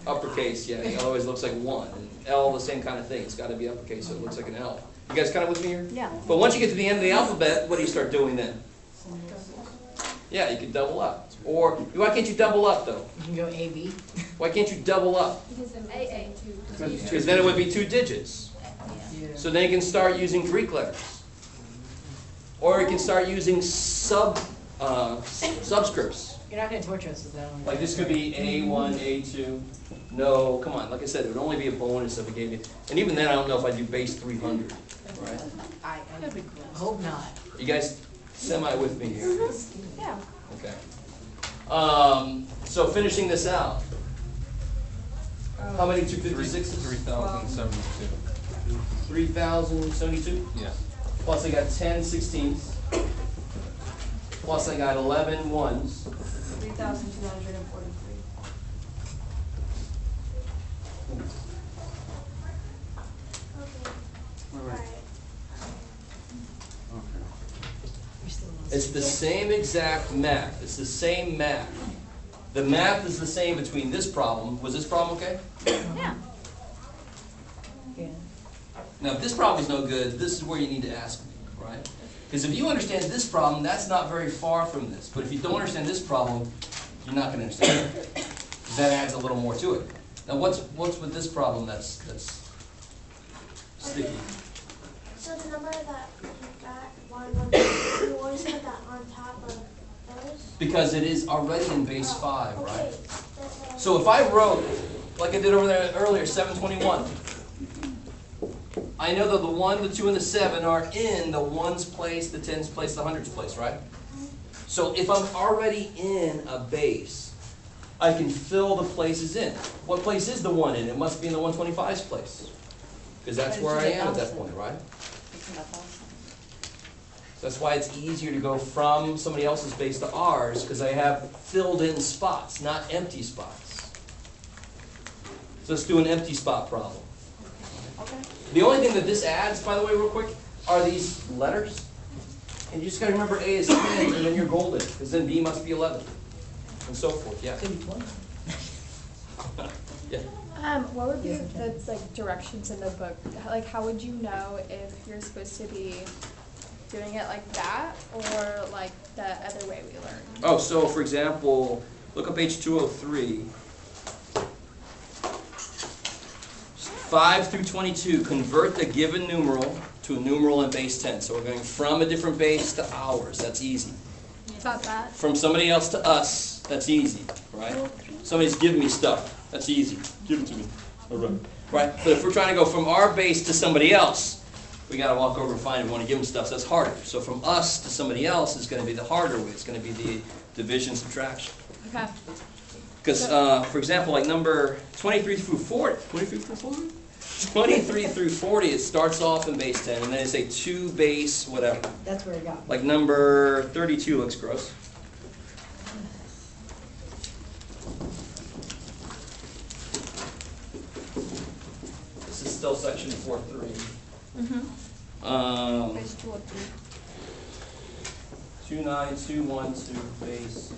Uppercase, yeah, it always looks like 1. And L, the same kind of thing. It's got to be uppercase, so it looks like an L. You guys kind of with me here? Yeah. But once you get to the end of the alphabet, what do you start doing then? Yeah, you can double up. Or why can't you double up though? You can go AB. Why can't you double up? Because of AA. Because then it would be 2 digits. Yeah. So then you can start using Greek letters. Or you can start using subscripts. You're not going to torture us with that one. Like this could be A1, A2. No, come on. Like I said, it would only be a bonus if it gave you. And even then, I don't know if I do base 300. Right? I hope not. You guys semi with me here? Yeah. Okay. So finishing this out. How many 256s? 3,072. 3,072? Yeah. Plus I got 10 16ths. Plus I got 11 ones. 3,243. It's the same exact math. It's the same math. The math is the same between this problem. Was this problem okay? Yeah. Yeah. Now, if this problem is no good, this is where you need to ask me, right? Because if you understand this problem, that's not very far from this. But if you don't understand this problem, you're not going to understand it. That adds a little more to it. Now, what's with this problem that's sticky? So the number that you got, you always put that on top of those? Because it is already in base 5, right? Okay. So if I wrote, like I did over there earlier, 721, I know that the 1, the 2, and the 7 are in the 1's place, the 10's place, the 100's place, right? So if I'm already in a base, I can fill the places in. What place is the 1 in? It must be in the 125's place. Because that's where I am at that point, right? So that's why it's easier to go from somebody else's base to ours, because I have filled in spots, not empty spots. So let's do an empty spot problem. Okay. The only thing that this adds, by the way, real quick, are these letters. And you just got to remember A is 10, and then you're golden, because then B must be 11, and so forth. Yeah. Could be 20. Yeah. What would be the like directions in the book? Like, how would you know if you're supposed to be doing it like that or like the other way we learned? Oh, so for example, look up page 203. 5 through 22, convert the given numeral to a numeral in base 10. So we're going from a different base to ours. That's easy. It's not that. From somebody else to us, that's easy, right? Somebody's giving me stuff. That's easy. Give it to me. All right. Right? But if we're trying to go from our base to somebody else, we got to walk over and find it. We want to give them stuff. So that's harder. So from us to somebody else is going to be the harder way. It's going to be the division subtraction. Okay. Because, for example, like number 23 through 40, 23 through 40? 23 through 40, it starts off in base 10, and then it's a 2 base whatever. That's where it got me. Like number 32 looks gross. This is still section 4.3. Mm-hmm. Page 203. 29212 base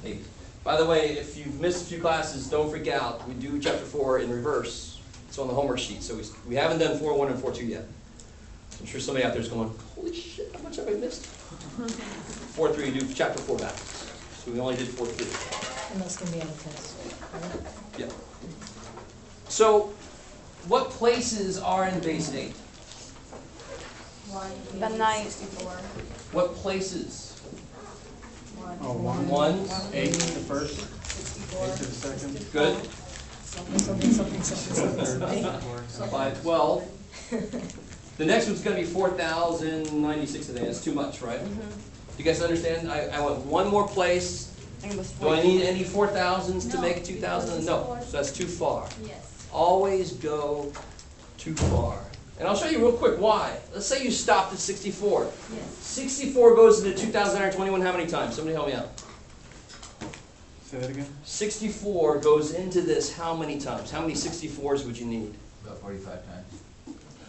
8. By the way, if you've missed a few classes, don't freak out. We do chapter 4 in reverse. It's on the homework sheet. So we haven't done 4.1 and 4.2 yet. I'm sure somebody out there is going, holy shit, how much have I missed? 4.3, do chapter 4 backwards. So we only did 4.3. And those can be on the test. Right? Yeah. So what places are in base 8? The 9. What places? Oh, 1. Ones? 8 to the first. 8 to the second. Good. Something. 512. The next one's going to be 4,096 today. That's too much, right? You guys understand? I want one more place. Do I need any 4,000s to make 2,000? No. So that's too far. Yes. Always go too far. And I'll show you real quick why. Let's say you stopped at 64. Yes. 64 goes into 2,921 how many times? Somebody help me out. Say that again? 64 goes into this how many times? How many 64s would you need? About 45 times.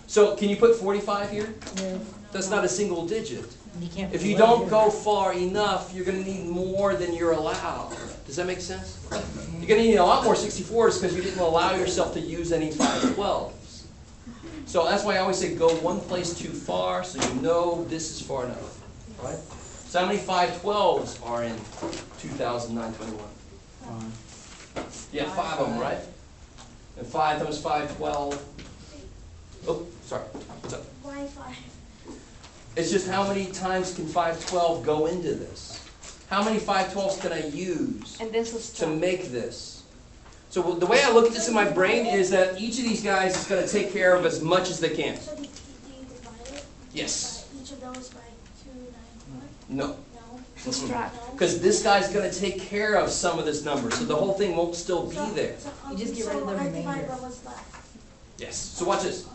So can you put 45 here? No. That's not a single digit. You can't. If you don't go far enough, you're gonna need more than you're allowed. Does that make sense? You're gonna need a lot more 64s because you didn't allow yourself to use any 512s. So that's why I always say go one place too far so you know this is far enough, right? So how many 512s are in 2009-21? Yeah, 5 of them, right? And 5 times 512. Oh, sorry. What's up? Why 5? It's just how many times can 512 go into this? How many 512s can I use And this is to make this? So the way I look at this in my brain is that each of these guys is going to take care of as much as they can. So do you divide it? Yes. Each of those by 294? No. No. subtract. No. Because this guy's going to take care of some of this number, so the whole thing won't still be there. You just get rid of the So I remainder. divide what was left. Yes. So watch this.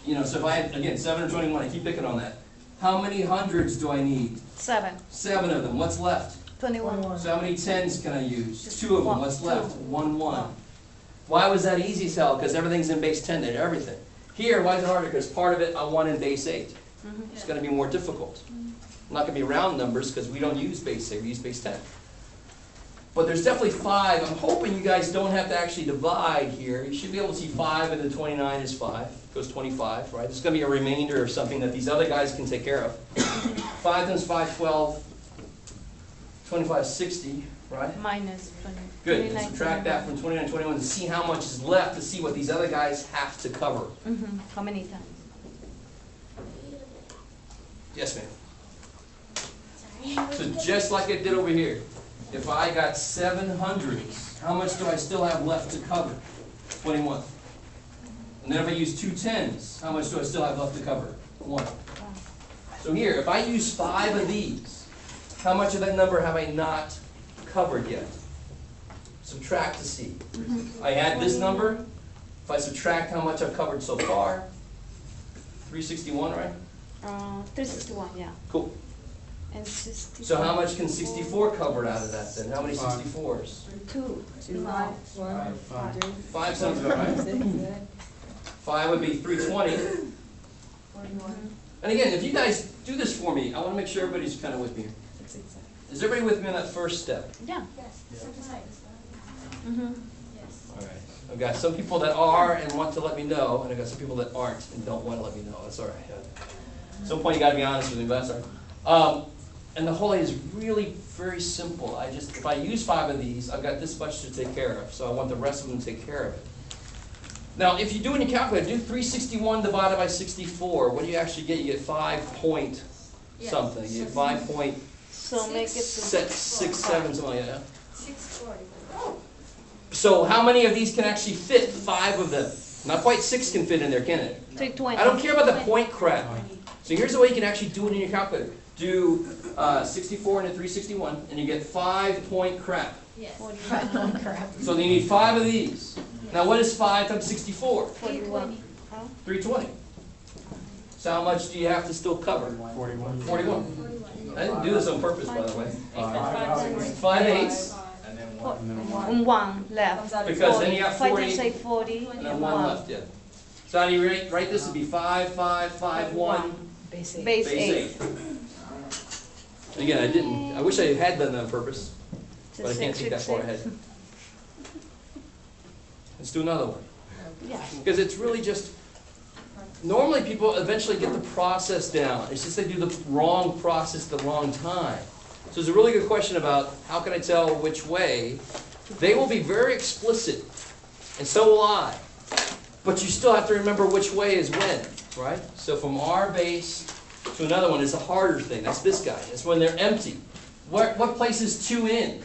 You know, so if I had, again, 7 or 21, I keep picking on that. How many hundreds do I need? 7. 7 of them. What's left? 21. So how many 10s can I use? Just 2 of them. one. What's Two. left? 1, 1. Why was that easy as hell? Because everything's in base 10 there, everything. Here, why is it harder? Because part of it I want in base 8. It's going to be more difficult. Not going to be round numbers because we don't use base 8, we use base 10. But there's definitely 5. I'm hoping you guys don't have to actually divide here. You should be able to see 5 into 29 is 5. Goes 25, right? There's going to be a remainder of something that these other guys can take care of. 5 times 5, 12. 25, 60, right? Minus 20. Good. 29, Subtract that from 29, 21 to see how much is left, to see what these other guys have to cover. How many times? Yes, ma'am. Sorry. So just like I did over here, if I got 700s, how much do I still have left to cover? 21. And then if I use 2 10s, how much do I still have left to cover? 1. So here, if I use 5 of these, how much of that number have I not covered yet? Subtract to see. I add this number. If I subtract how much I've covered so far, 361, right? 361, yeah. Cool. And 60. So how much can 64 cover out of that then? How many 5. 64s? 2. 1, 5. 5 sounds about right. 5 would be 320. And again, if you guys do this for me, I want to make sure everybody's kind of with me here. Is everybody with me on that first step? Yeah. Yes. All right. I've got some people that are and want to let me know, and I've got some people that aren't and don't want to let me know. That's all right. At some point, you got to be honest with me, but that's all right. And the whole idea is really very simple. If I use 5 of these, I've got this much to take care of, so I want the rest of them to take care of it. Now, if you do in your calculator, do 361 divided by 64. What do you actually get? You get 5 point something. You get 5 point So make it 6, 7, something like that. 640. So how many of these can actually fit? 5 of them. Not quite 6 can fit in there, can it? 320. I don't care about the point crap. So here's the way you can actually do it in your calculator. Do 64 into 361, and you get 5 point crap. Yes. crap. So you need 5 of these. Now what is 5 times 64? 41. Huh? 320. So how much do you have to still cover? 41. 41. I didn't do this on purpose, by the way. 5. 5 eighths, And then 1. And 1 left. because then you got 5 40, times 8, 40. and then 1 left, yeah. So how do you write this? It'd be 5, 5, 5, 1, Basic. Base base 8. 8. Again, I wish I had done that on purpose, but I can't think that far 666. ahead. Let's do another one. Yeah. Because it's really just, normally people eventually get the process down. It's just they do the wrong process at the wrong time. So it's a really good question about how can I tell which way. They will be very explicit, and so will I. But you still have to remember which way is when, right? So from our base to another one is a harder thing. That's this guy. It's when they're empty. What place is 2 in?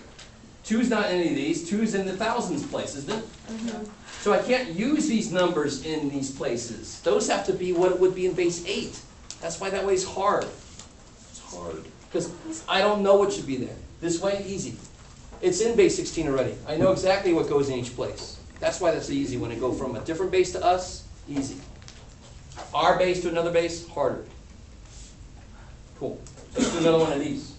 2's not in any of these. 2's in the thousands place, isn't it? So I can't use these numbers in these places. Those have to be what it would be in base 8. That's why that way's hard. It's hard. Because I don't know what should be there. This way, easy. It's in base 16 already. I know exactly what goes in each place. That's why that's easy. When it go from a different base to us, easy. Our base to another base, harder. Cool. So let's do another one of these.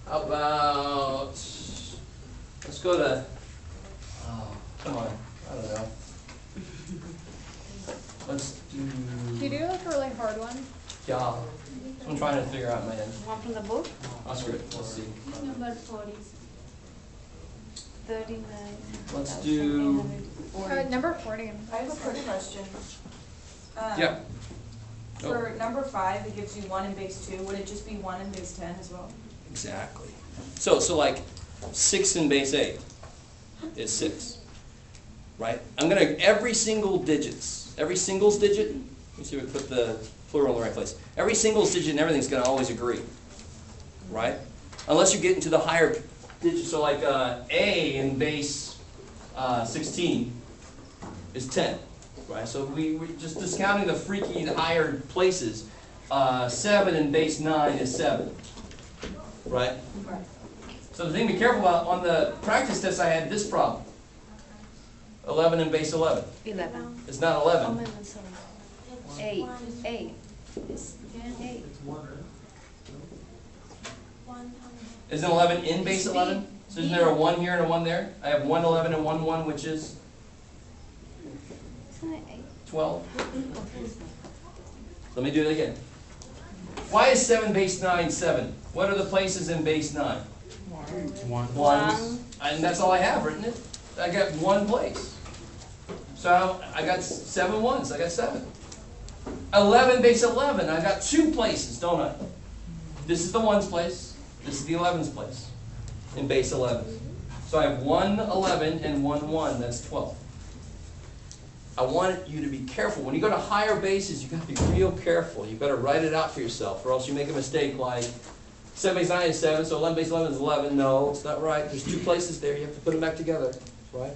How about, let's go to, oh, come on, I don't know. Let's code one? Yeah. So I'm trying to figure out in my head. One from the book? That's good. Let's see. Number 40. 39. Let's do. Number 40. I have a quick question. Yeah. Oh. For number 5, it gives you 1 in base 2. Would it just be 1 in base 10 as well? Exactly. So like 6 in base 8 is 6, right? I'm gonna, every singles digit, let me see if we put the plural in the right place. Every singles digit and everything's gonna always agree, right? Unless you get into the higher digits, so like A in base 16 is 10, right? So we just discounting the freaky higher places. 7 in base 9 is 7. Right? Right. So the thing to be careful about, on the practice test I had this problem. 11 in base 11. 11. It's not Oh, 11. man, sorry. It's 8. 1. 8. It's 8. Isn't 11 in base 11? So isn't there a 1 here and a 1 there? I have 1 11 and 1 1, which is Isn't it 8? 12. Let me do it again. Why is 7 base 9 7? What are the places in base 9? One. Ones. And that's all I have written it. I got 1 place. So I got 7 ones. I got 7. 11 base 11. I got 2 places, don't I? This is the 1's place. This is the 11's place in base 11. So I have 1 11 and 1 1. That's 12. I want you to be careful. When you go to higher bases, you've got to be real careful. You better write it out for yourself, or else you make a mistake like 7 base 9 is 7, so 11 base 11 is 11. No, it's not right. There's 2 places there. You have to put them back together. Right?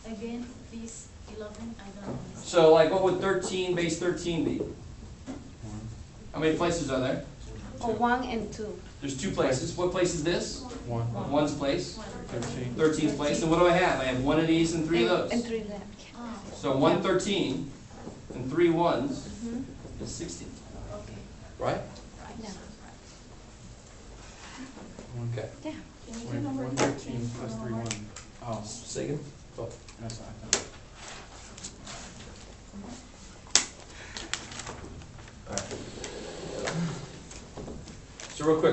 Again, base 11, I don't know. So, like, what would 13 base 13 be? How many places are there? Oh, 1 and 2. There's 2 places. What place is this? One. 1's place. 13. 13's place. And what do I have? I have 1 of these and 3 of those. And 3 left. So 1 13 and 3 1s Mm-hmm. is 16. Okay. Right? Yeah. One. Okay. Yeah. Can you Wait, do number 113 plus 3 1. Oh, Say again? Oh. that's what I thought. All right. So real quick.